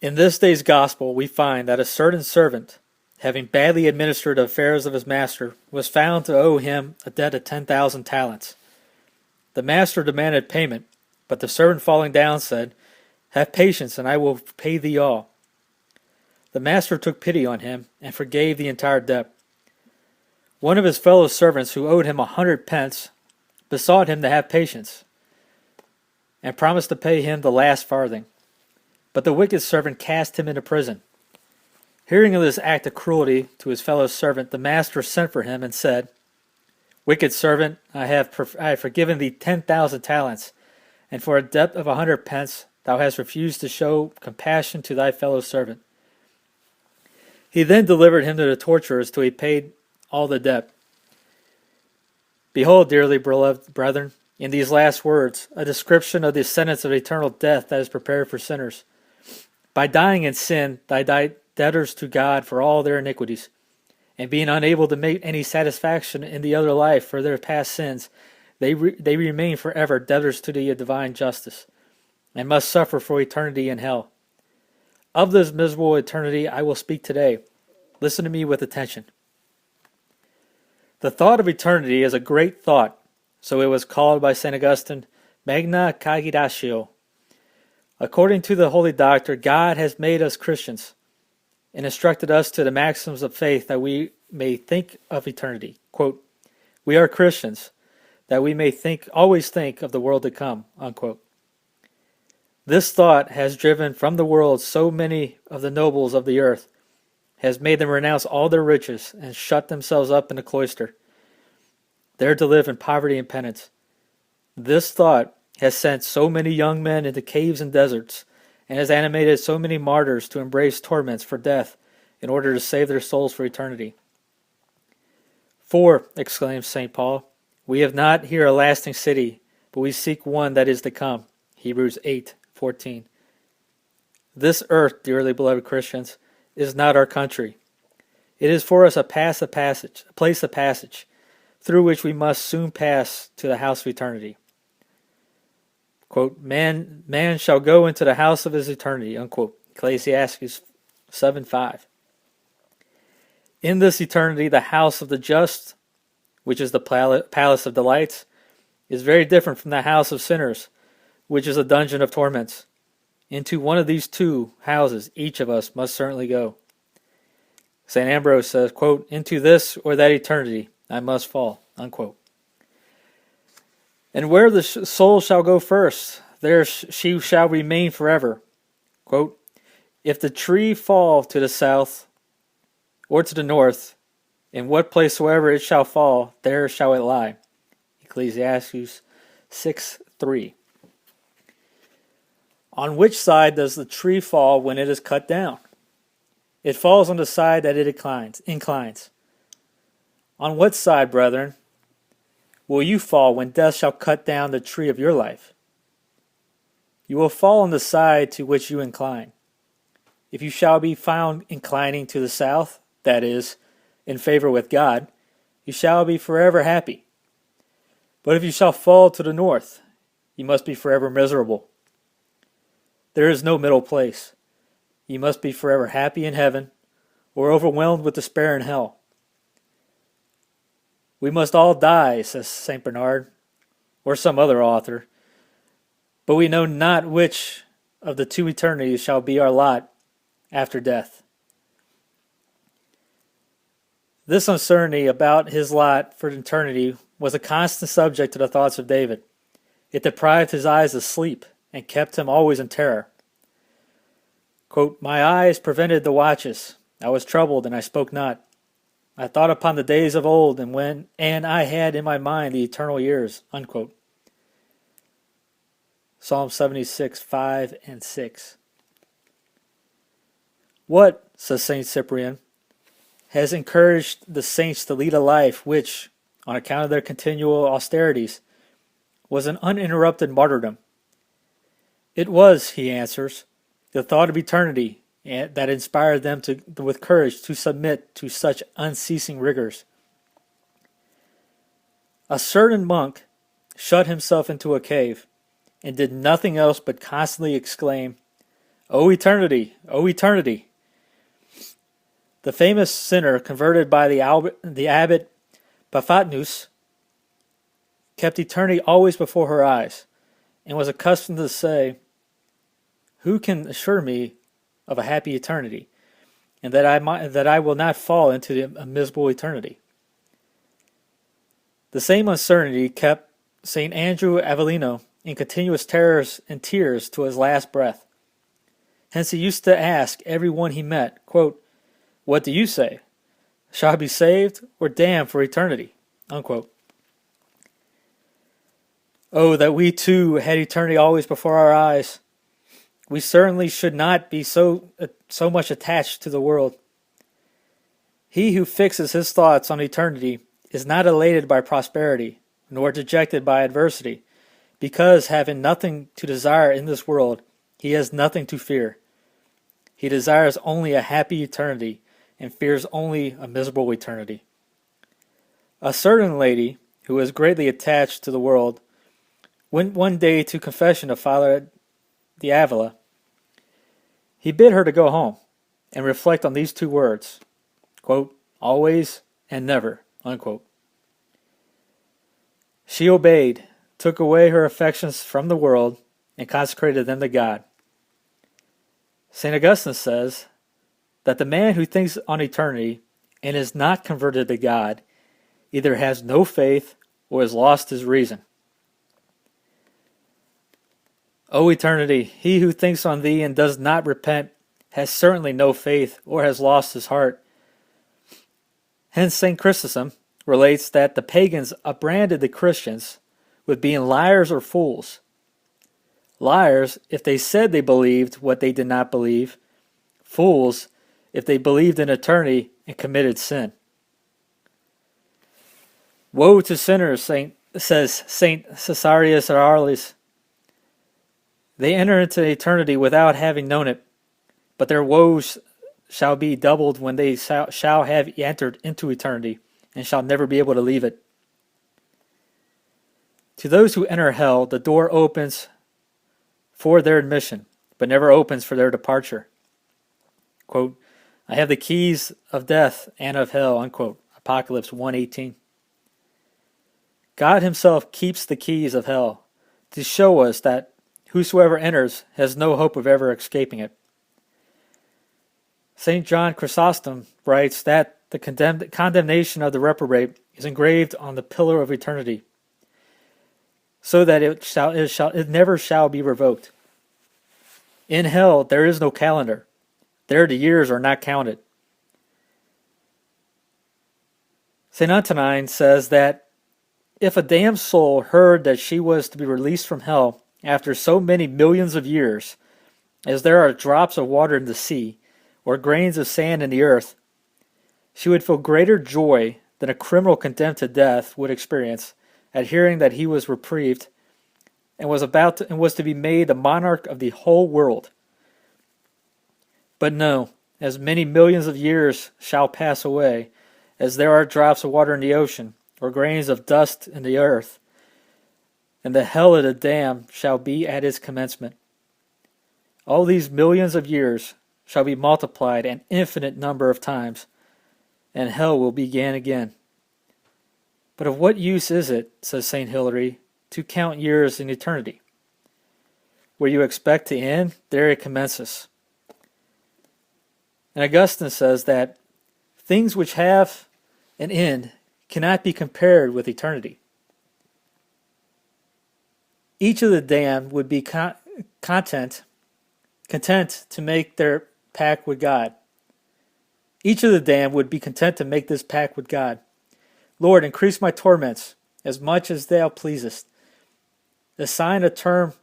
In this day's gospel, we find that a certain servant, having badly administered the affairs of his master, was found to owe him a debt of 10,000 talents. The master demanded payment, but the servant falling down said, "Have patience, and I will pay thee all." The master took pity on him and forgave the entire debt. One of his fellow servants, who owed him 100 pence, besought him to have patience and promised to pay him the last farthing. But the wicked servant cast him into prison. Hearing of this act of cruelty to his fellow servant, the master sent for him and said, "Wicked servant, I have forgiven thee 10,000 talents, and for a debt of 100 pence thou hast refused to show compassion to thy fellow servant." He then delivered him to the torturers till he paid all the debt. Behold, dearly beloved brethren, in these last words, a description of the sentence of eternal death that is prepared for sinners. By dying in sin, they die debtors to God for all their iniquities, and being unable to make any satisfaction in the other life for their past sins, they remain forever debtors to the divine justice, and must suffer for eternity in hell. Of this miserable eternity I will speak today. Listen to me with attention. The thought of eternity is a great thought, so it was called by St. Augustine, Magna Cogitatio. According to the Holy Doctor, God has made us Christians and instructed us to the maxims of faith that we may think of eternity. Quote, "We are Christians, that we may always think of the world to come." Unquote. This thought has driven from the world so many of the nobles of the earth, has made them renounce all their riches and shut themselves up in a cloister, there to live in poverty and penance. This thought has sent so many young men into caves and deserts, and has animated so many martyrs to embrace torments for death in order to save their souls for eternity. "For," exclaims St. Paul, "we have not here a lasting city, but we seek one that is to come." Hebrews 8:14. This earth, dearly beloved Christians, is not our country. It is for us a place of passage, through which we must soon pass to the house of eternity. Quote, man shall go into the house of his eternity, unquote. Ecclesiastes 7:5. In this eternity, the house of the just, which is the palace of delights, is very different from the house of sinners, which is a dungeon of torments. Into one of these two houses each of us must certainly go. St. Ambrose says, quote, "Into this or that eternity I must fall," unquote. "And where the soul shall go first, there she shall remain forever." Quote, "If the tree fall to the south or to the north, in what place soever it shall fall, there shall it lie." Ecclesiastes 6:3. On which side does the tree fall when it is cut down? It falls on the side that it inclines. On what side, brethren, will you fall when death shall cut down the tree of your life? You will fall on the side to which you incline. If you shall be found inclining to the south, that is, in favor with God, you shall be forever happy. But if you shall fall to the north, you must be forever miserable. There is no middle place. You must be forever happy in heaven, or overwhelmed with despair in hell. We must all die, says St. Bernard, or some other author, but we know not which of the two eternities shall be our lot after death. This uncertainty about his lot for eternity was a constant subject to the thoughts of David. It deprived his eyes of sleep and kept him always in terror. Quote, "My eyes prevented the watches. I was troubled and I spoke not. I thought upon the days of old, and I had in my mind the eternal years." Unquote. Psalm 76:5 and 6. What, says St. Cyprian, has encouraged the saints to lead a life which, on account of their continual austerities, was an uninterrupted martyrdom? It was, he answers, the thought of eternity that inspired them with courage to submit to such unceasing rigors. A certain monk shut himself into a cave and did nothing else but constantly exclaim, O eternity! O eternity! The famous sinner converted by the abbot Paphnutius kept eternity always before her eyes, and was accustomed to say, "Who can assure me of a happy eternity, and that I will not fall into a miserable eternity?" The same uncertainty kept St. Andrew Avellino in continuous terrors and tears to his last breath. Hence he used to ask every one he met, quote, "What do you say? Shall I be saved or damned for eternity?" Unquote. Oh, that we too had eternity always before our eyes. We certainly should not be so much attached to the world. He who fixes his thoughts on eternity is not elated by prosperity, nor dejected by adversity, because having nothing to desire in this world, he has nothing to fear. He desires only a happy eternity, and fears only a miserable eternity. A certain lady, who was greatly attached to the world, went one day to confession of Father D'Avila. He bid her to go home and reflect on these two words, quote, "always and never," unquote. She obeyed, took away her affections from the world, and consecrated them to God. St. Augustine says that the man who thinks on eternity and is not converted to God either has no faith or has lost his reason. O eternity, he who thinks on thee and does not repent has certainly no faith or has lost his heart. Hence St. Chrysostom relates that the pagans upbranded the Christians with being liars or fools. Liars if they said they believed what they did not believe. Fools if they believed in eternity and committed sin. Woe to sinners, says St. Caesarius Aurelius. They enter into eternity without having known it, but their woes shall be doubled when they shall have entered into eternity, and shall never be able to leave it. To those who enter hell, the door opens for their admission, but never opens for their departure. Quote, "I have the keys of death and of hell," unquote. Apocalypse 1:18. God himself keeps the keys of hell to show us that whosoever enters has no hope of ever escaping it. St. John Chrysostom writes that the condemnation of the reprobate is engraved on the pillar of eternity, so that it never shall be revoked. In hell there is no calendar. There the years are not counted. St. Antonin says that if a damned soul heard that she was to be released from hell after so many millions of years, as there are drops of water in the sea, or grains of sand in the earth, she would feel greater joy than a criminal condemned to death would experience at hearing that he was reprieved and was to be made the monarch of the whole world. But no, as many millions of years shall pass away, as there are drops of water in the ocean, or grains of dust in the earth, and the hell of the damned shall be at its commencement. All these millions of years shall be multiplied an infinite number of times, and hell will begin again. But of what use is it, says St. Hilary, to count years in eternity? Where you expect to end, there it commences. And Augustine says that things which have an end cannot be compared with eternity. Each of the damned would be content to make their pact with God. Each of the damned would be content to make this pact with God. Lord, increase my torments as much as thou pleasest. Assign a term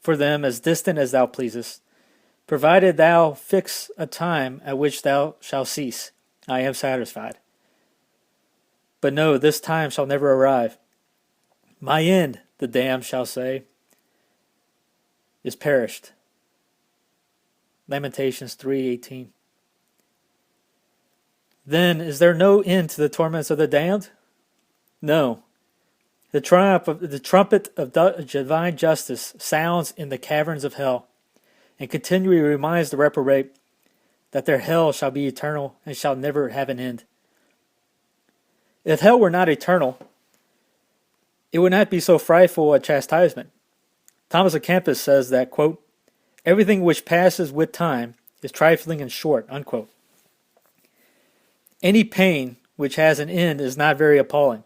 for them as distant as thou pleasest. Provided thou fix a time at which thou shalt cease, I am satisfied. But no, this time shall never arrive. My end, the damned shall say, is perished. Lamentations 3:18. Then is there no end to the torments of the damned? No. The trumpet of divine justice sounds in the caverns of hell, and continually reminds the reprobate that their hell shall be eternal and shall never have an end. If hell were not eternal, it would not be so frightful a chastisement. Thomas à Kempis says that, quote, everything which passes with time is trifling and short, unquote. Any pain which has an end is not very appalling.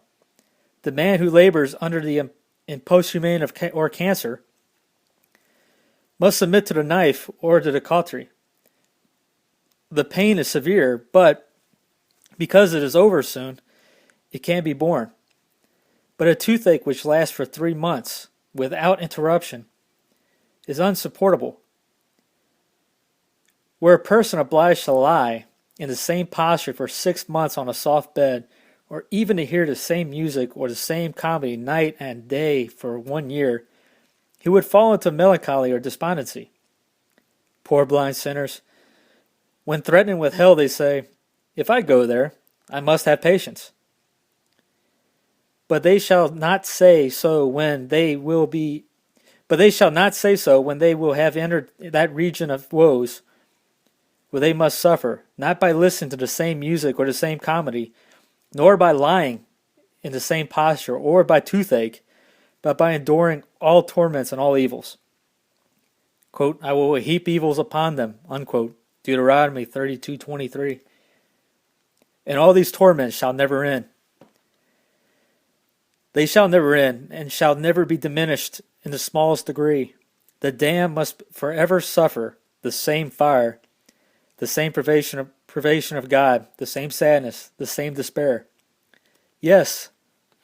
The man who labors under the impost-humane or cancer must submit to the knife or to the cautery. The pain is severe, but because it is over soon, it can be borne. But a toothache which lasts for 3 months without interruption is unsupportable. Were a person obliged to lie in the same posture for 6 months on a soft bed, or even to hear the same music or the same comedy night and day for 1 year, he would fall into melancholy or despondency. Poor blind sinners. When threatened with hell, they say, if I go there, I must have patience. But they shall not say so when they will have entered that region of woes where they must suffer, not by listening to the same music or the same comedy, nor by lying in the same posture or by toothache, but by enduring all torments and all evils. Quote, I will heap evils upon them, unquote, Deuteronomy 32:23. And all these torments shall never end. They shall never end, and shall never be diminished in the smallest degree. The damned must forever suffer the same fire, the same privation of God, the same sadness, the same despair. Yes,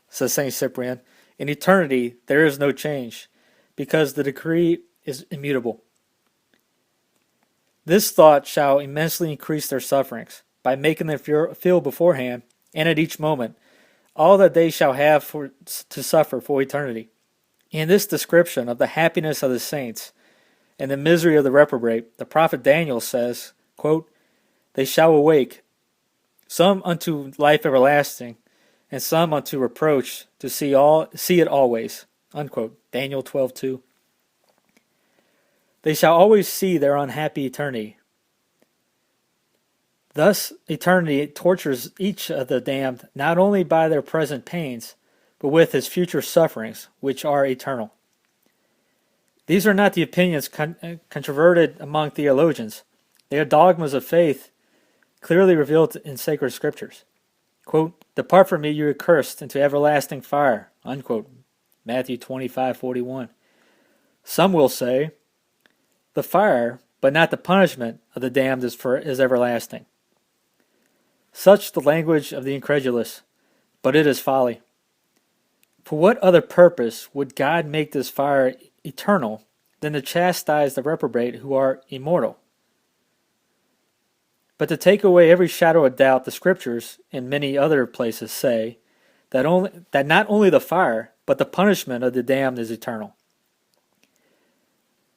says St. Cyprian, in eternity there is no change, because the decree is immutable. This thought shall immensely increase their sufferings, by making them feel beforehand, and at each moment, all that they shall have to suffer for eternity. In this description of the happiness of the saints and the misery of the reprobate, the prophet Daniel says, quote, they shall awake, some unto life everlasting, and some unto reproach, to see it always, unquote. Daniel 12:2. They shall always see their unhappy eternity. Thus, eternity tortures each of the damned not only by their present pains, but with his future sufferings, which are eternal. These are not the opinions controverted among theologians. They are dogmas of faith clearly revealed in sacred scriptures. Quote, depart from me, you accursed, into everlasting fire, unquote. Matthew 25:41. Some will say, the fire, but not the punishment of the damned is everlasting. Such the language of the incredulous, but it is folly. For what other purpose would God make this fire eternal than to chastise the reprobate who are immortal? But to take away every shadow of doubt, the Scriptures, in many other places, say that not only the fire, but the punishment of the damned is eternal.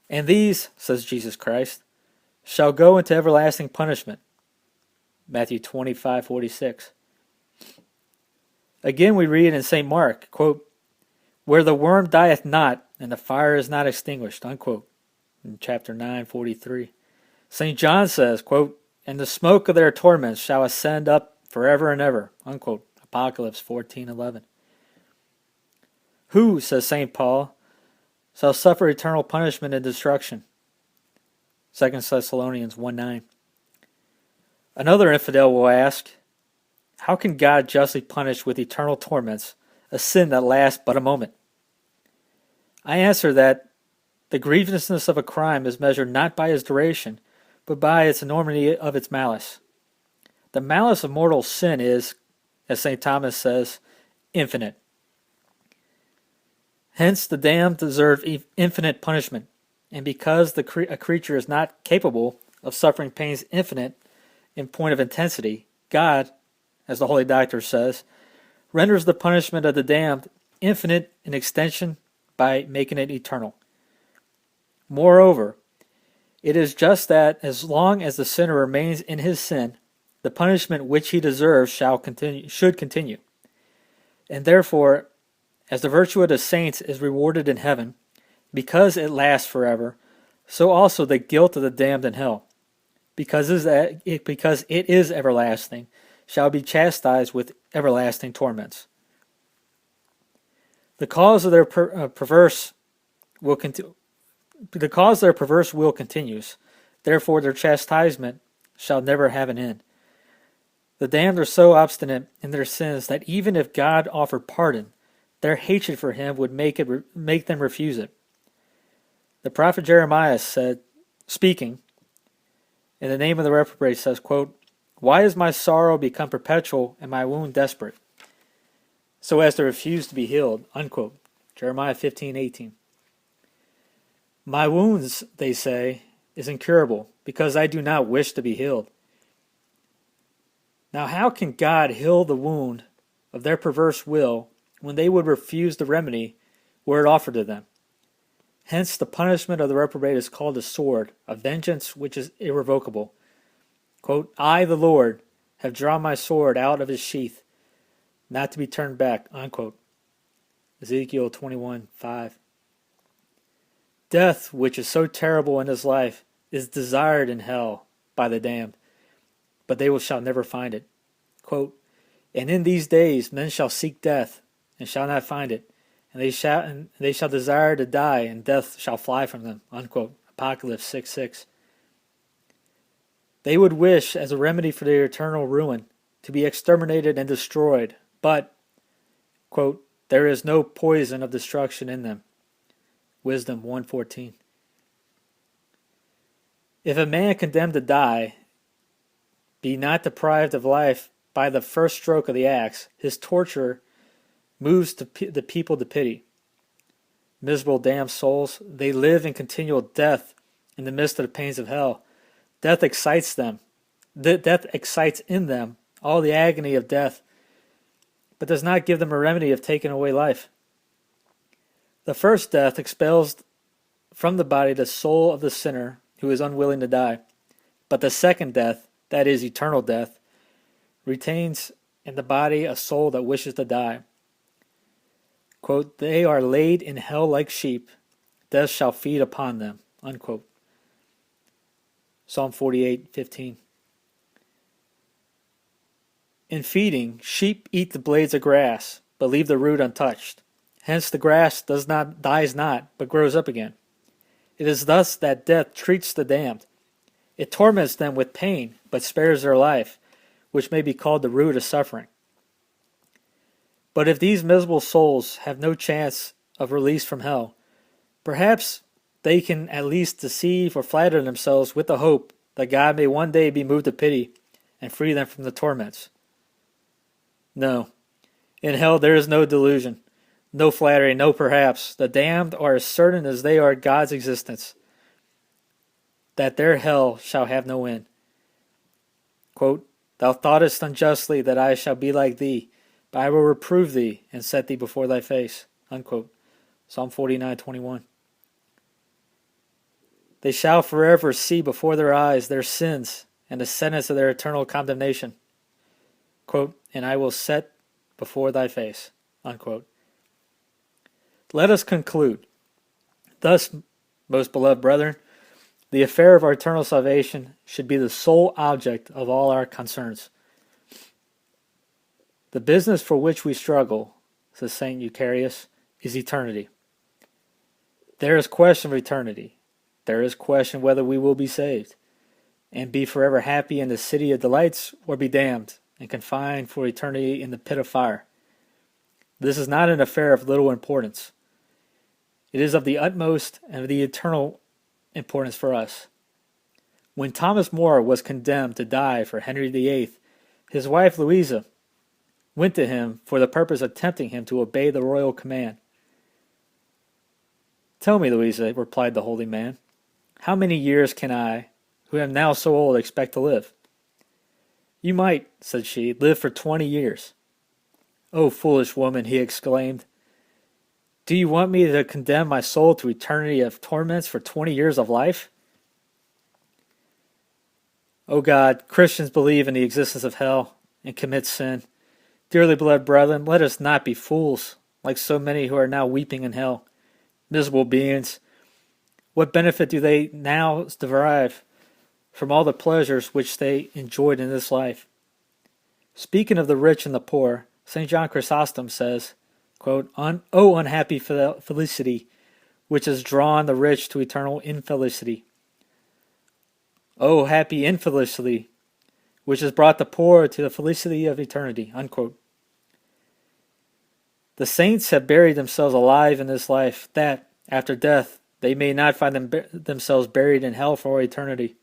And these, says Jesus Christ, shall go into everlasting punishment. Matthew 25:46. Again we read in St. Mark, quote, where the worm dieth not, and the fire is not extinguished, unquote, in chapter 9:43. St. John says, quote, and the smoke of their torments shall ascend up forever and ever, unquote, Apocalypse 14:11. Who, says St. Paul, shall suffer eternal punishment and destruction? 2 Thessalonians 1:9. Another infidel will ask, how can God justly punish with eternal torments a sin that lasts but a moment? I answer that the grievousness of a crime is measured not by its duration, but by its enormity of its malice. The malice of mortal sin is, as St. Thomas says, infinite. Hence the damned deserve infinite punishment, and because a creature is not capable of suffering pains infinite in point of intensity, God, as the Holy Doctor says, renders the punishment of the damned infinite in extension by making it eternal. Moreover, it is just that as long as the sinner remains in his sin, the punishment which he deserves should continue. And therefore, as the virtue of the saints is rewarded in heaven, because it lasts forever, so also the guilt of the damned in hell, because it is everlasting, shall be chastised with everlasting torments. The cause of their perverse will continues. Therefore, their chastisement shall never have an end. The damned are so obstinate in their sins that even if God offered pardon, their hatred for him would make them refuse it. The prophet Jeremiah said, speaking in the name of the reprobate, says, quote, "Why is my sorrow become perpetual and my wound desperate, so as to refuse to be healed?" Unquote. Jeremiah 15:18. My wounds, they say, is incurable, because I do not wish to be healed. Now how can God heal the wound of their perverse will when they would refuse the remedy were it offered to them? Hence the punishment of the reprobate is called a sword, a vengeance which is irrevocable. Quote, "I, the Lord, have drawn my sword out of his sheath, not to be turned back." Unquote. Ezekiel 21:5. Death, which is so terrible in this life, is desired in hell by the damned, but they shall never find it. Quote, "And in these days men shall seek death, and shall not find it, and they shall desire to die, and death shall fly from them." Unquote. Apocalypse 6:6. They would wish, as a remedy for their eternal ruin, to be exterminated and destroyed, but, quote, "there is no poison of destruction in them." Wisdom 1:14. If a man condemned to die be not deprived of life by the first stroke of the axe, his torture moves the people to pity. Miserable damned souls, they live in continual death in the midst of the pains of hell. Death excites them. Death excites in them all the agony of death, but does not give them a remedy of taking away life. The first death expels from the body the soul of the sinner who is unwilling to die, but the second death, that is eternal death, retains in the body a soul that wishes to die. Quote, "They are laid in hell like sheep, death shall feed upon them." Unquote. Psalm 48:15. In feeding, sheep eat the blades of grass, but leave the root untouched. Hence the grass dies not, but grows up again. It is thus that death treats the damned. It torments them with pain, but spares their life, which may be called the root of suffering. But if these miserable souls have no chance of release from hell, perhaps they can at least deceive or flatter themselves with the hope that God may one day be moved to pity and free them from the torments. No, in hell there is no delusion, no flattery, no perhaps. The damned are as certain as they are God's existence, that their hell shall have no end. Quote, "Thou thoughtest unjustly that I shall be like thee, but I will reprove thee and set thee before thy face." Unquote. Psalm 49:21. They shall forever see before their eyes their sins and the sentence of their eternal condemnation. Quote, "And I will set before thy face." Unquote. Let us conclude. Thus, most beloved brethren, the affair of our eternal salvation should be the sole object of all our concerns. The business for which we struggle, says St. Eucharius, is eternity. There is question of eternity. There is question whether we will be saved and be forever happy in the city of delights, or be damned and confined for eternity in the pit of fire. This is not an affair of little importance. It is of the utmost and of the eternal importance for us. When Thomas More was condemned to die for Henry VIII, his wife Louisa went to him for the purpose of tempting him to obey the royal command. "Tell me, Louisa," replied the holy man, "how many years can I, who am now so old, expect to live?" "You might," said she, "live for 20 years. "Oh, foolish woman," he exclaimed, "do you want me to condemn my soul to eternity of torments for 20 years of life?" O God, Christians believe in the existence of hell and commit sin. Dearly beloved brethren, let us not be fools, like so many who are now weeping in hell. Miserable beings, What benefit do they now derive from all the pleasures which they enjoyed in this life? Speaking of the rich and the poor, St. John Chrysostom says, quote, O unhappy felicity, which has drawn the rich to eternal infelicity. O happy infelicity, which has brought the poor to the felicity of eternity. Unquote. The saints have buried themselves alive in this life, that, after death, they may not find themselves buried in hell for eternity.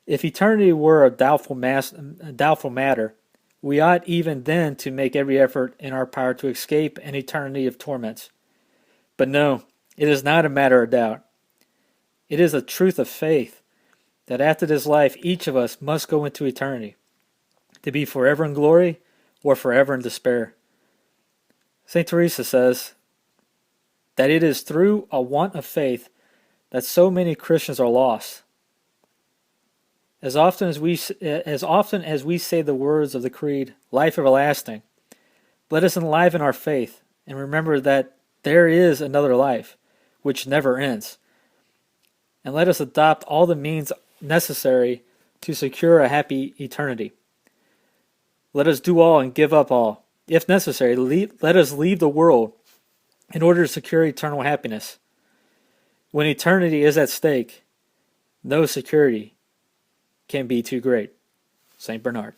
If eternity were a doubtful matter, we ought even then to make every effort in our power to escape an eternity of torments. But no, it is not a matter of doubt. It is a truth of faith that after this life each of us must go into eternity, to be forever in glory or forever in despair. St. Teresa says that it is through a want of faith that so many Christians are lost. As often as we say the words of the Creed, life everlasting, let us enliven our faith and remember that there is another life, which never ends. And let us adopt all the means necessary to secure a happy eternity. Let us do all and give up all. If necessary, let us leave the world in order to secure eternal happiness. When eternity is at stake, no security can be too great. St. Bernard.